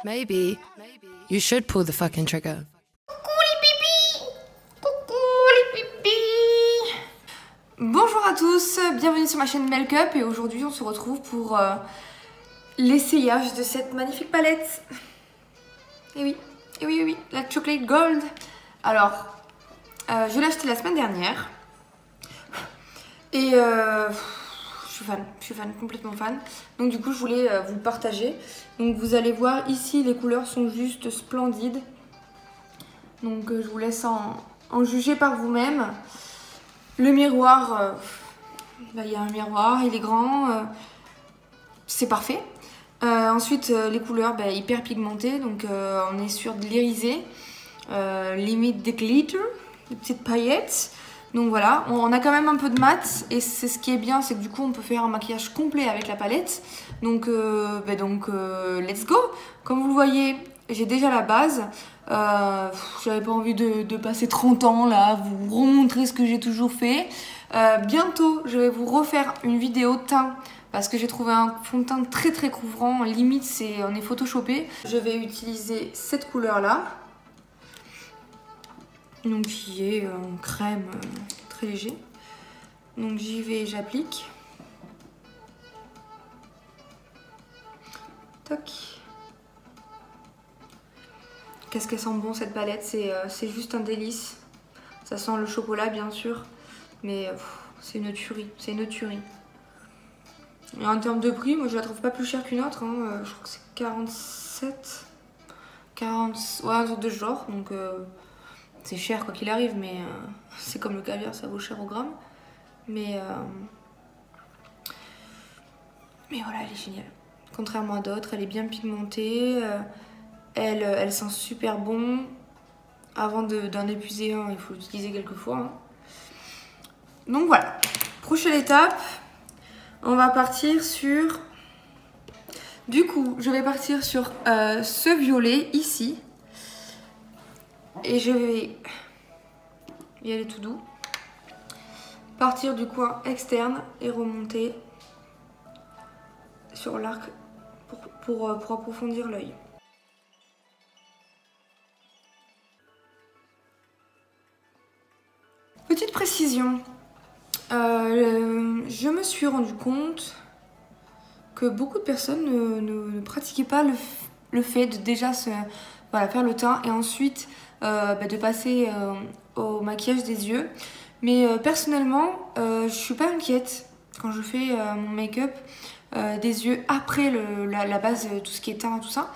Maybe you should pull the fucking trigger. Bonjour à tous, bienvenue sur ma chaîne Make Up et aujourd'hui on se retrouve pour l'essayage de cette magnifique palette. Et oui, la Chocolate Gold. Alors, je l'ai achetée la semaine dernière et je suis fan, complètement fan. Donc du coup je voulais vous le partager. Donc vous allez voir ici les couleurs sont juste splendides. Donc je vous laisse en juger par vous-même. Le miroir, il y a un miroir, il est grand, c'est parfait. Ensuite les couleurs hyper pigmentées, donc on est sur de l'irisé, limite des glitter, des petites paillettes. Donc voilà, on a quand même un peu de mat et c'est ce qui est bien, c'est que du coup on peut faire un maquillage complet avec la palette. Donc, let's go. Comme vous le voyez, j'ai déjà la base. J'avais pas envie de passer 30 ans là, vous remontrer ce que j'ai toujours fait. Bientôt, je vais vous refaire une vidéo teint parce que j'ai trouvé un fond de teint très très couvrant. Limite, on est photoshopé. Je vais utiliser cette couleur là. Donc qui est en crème très léger. Donc j'y vais, j'applique. Toc. Qu'est-ce qu'elle sent bon cette palette, c'est juste un délice. Ça sent le chocolat bien sûr, mais c'est une tuerie, c'est une tuerie. Et en termes de prix, moi je la trouve pas plus chère qu'une autre, hein. Je crois que c'est 47, 40, ouais un truc de ce genre, donc c'est cher quoi qu'il arrive, mais c'est comme le caviar, ça vaut cher au gramme. Mais voilà, elle est géniale. Contrairement à d'autres, elle est bien pigmentée. Elle sent super bon. Avant d'en épuiser un, il faut l'utiliser quelques fois. Hein. Donc voilà. Prochaine étape, on va partir sur... Du coup, je vais partir sur ce violet ici. Et je vais y aller tout doux. Partir du coin externe et remonter sur l'arc pour approfondir l'œil. Petite précision, je me suis rendu compte que beaucoup de personnes ne pratiquaient pas le fait de déjà faire le teint et ensuite de passer au maquillage des yeux. Mais personnellement, je suis pas inquiète quand je fais mon make-up des yeux après la base, tout ce qui est teint, tout ça.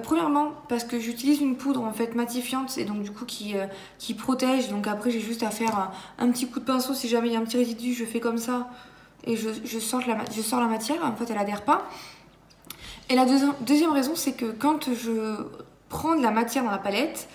Premièrement parce que j'utilise une poudre en fait matifiante et donc du coup qui protège, donc après j'ai juste à faire un petit coup de pinceau si jamais il y a un petit résidu, je fais comme ça et je sors la matière, en fait elle adhère pas. Et la deuxième raison c'est que quand je prends de la matière dans la palette,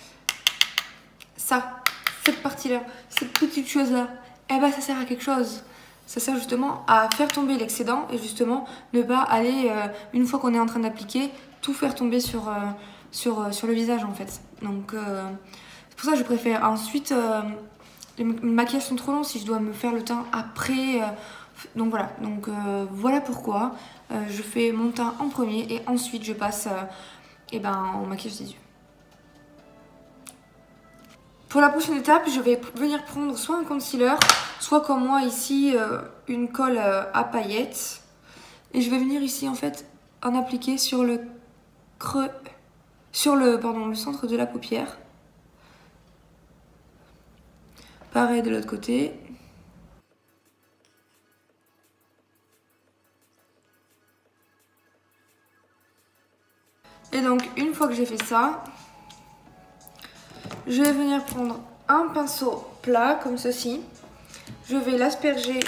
cette partie là, cette petite chose là, ça sert à quelque chose. Ça sert justement à faire tomber l'excédent et justement ne pas aller, une fois qu'on est en train d'appliquer, tout faire tomber sur le visage en fait. Donc c'est pour ça que je préfère. Ensuite, les maquillages sont trop longs si je dois me faire le teint après. Donc voilà, voilà pourquoi je fais mon teint en premier et ensuite je passe au maquillage des yeux. Pour la prochaine étape, je vais venir prendre soit un concealer, soit comme moi ici, une colle à paillettes. Et je vais venir ici en fait en appliquer sur le creux, sur le centre de la paupière. Pareil de l'autre côté. Et donc une fois que j'ai fait ça, je vais venir prendre un pinceau plat comme ceci. Je vais l'asperger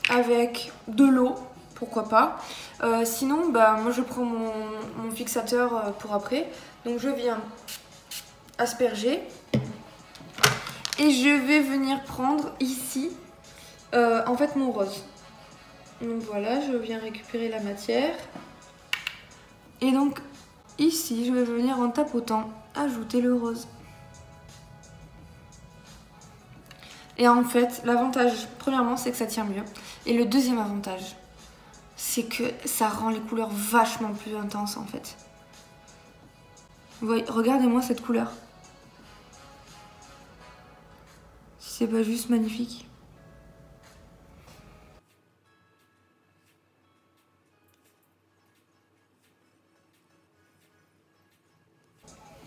avec de l'eau, pourquoi pas. Sinon, moi je prends mon fixateur pour après. Donc je viens asperger. Et je vais venir prendre ici, en fait mon rose. Donc voilà, je viens récupérer la matière. Et donc ici, je vais venir en tapotant ajouter le rose. Et en fait, l'avantage, premièrement, c'est que ça tient mieux. Et le deuxième avantage, c'est que ça rend les couleurs vachement plus intenses en fait. Regardez-moi cette couleur. Si c'est pas juste magnifique.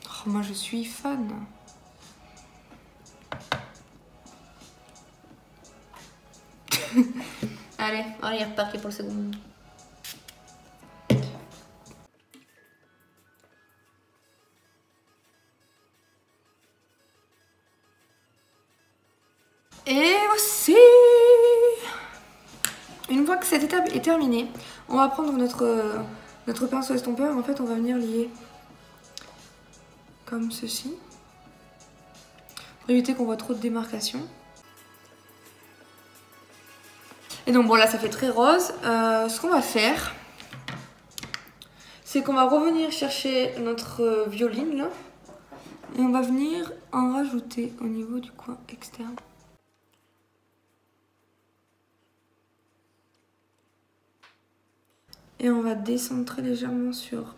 Oh, moi je suis fan. Allez, on est reparti pour le second. Et aussi, une fois que cette étape est terminée, on va prendre notre pinceau estompeur. En fait, on va venir lier comme ceci pour éviter qu'on voit trop de démarcation. Et donc bon, là ça fait très rose. Ce qu'on va faire, c'est qu'on va revenir chercher notre violine là et on va venir en rajouter au niveau du coin externe. Et on va descendre très légèrement sur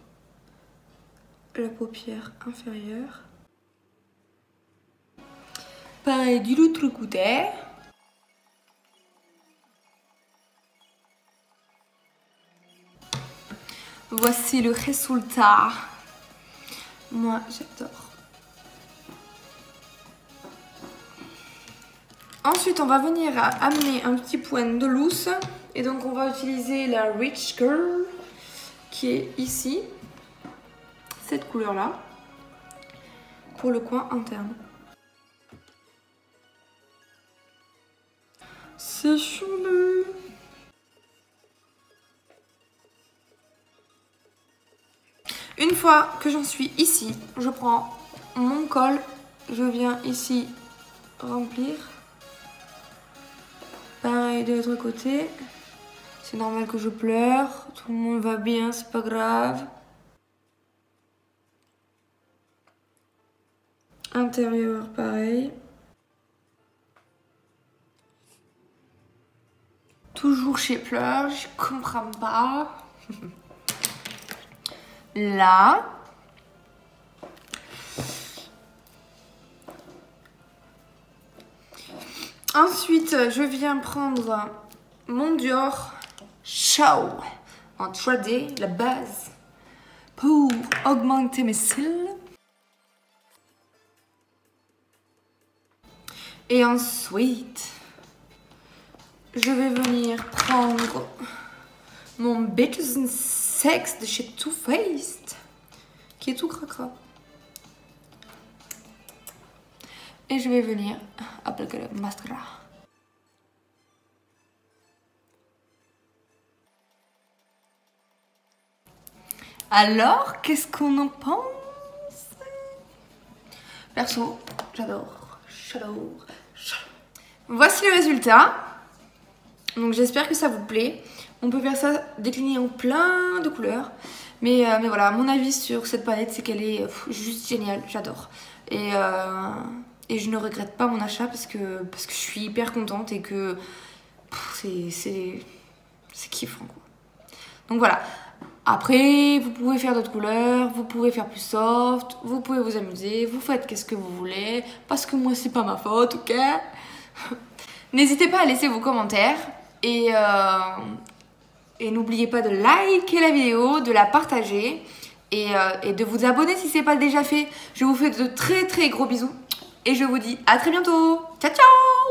la paupière inférieure. Pareil du l'autre côté. Voici le résultat. Moi, j'adore. Ensuite, on va venir amener un petit point de loose. Et donc, on va utiliser la Rich Girl qui est ici. Cette couleur-là. Pour le coin interne. C'est chouette. Une fois que j'en suis ici, je prends mon col, je viens ici remplir. Pareil de l'autre côté. C'est normal que je pleure, tout le monde va bien, c'est pas grave. Intérieur, pareil. Toujours chez Pleur, je comprends pas. Là. Ensuite, je viens prendre mon Dior Show en 3D, la base, pour augmenter mes cils. Et ensuite, je vais venir prendre mon Bitches Sex de chez Too Faced, qui est tout cracra. Et je vais venir appliquer le mascara. Alors, qu'est-ce qu'on en pense? Perso, j'adore. Voici le résultat. Donc j'espère que ça vous plaît. On peut faire ça décliner en plein de couleurs. Mais voilà, mon avis sur cette palette, c'est qu'elle est juste géniale. J'adore. Et je ne regrette pas mon achat parce que je suis hyper contente et que c'est kiffant quoi. Donc voilà. Après, vous pouvez faire d'autres couleurs, vous pouvez faire plus soft, vous pouvez vous amuser, vous faites qu'est-ce que vous voulez, parce que moi c'est pas ma faute, ok? N'hésitez pas à laisser vos commentaires et n'oubliez pas de liker la vidéo, de la partager et de vous abonner si ce n'est pas déjà fait. Je vous fais de très très gros bisous et je vous dis à très bientôt. Ciao ciao!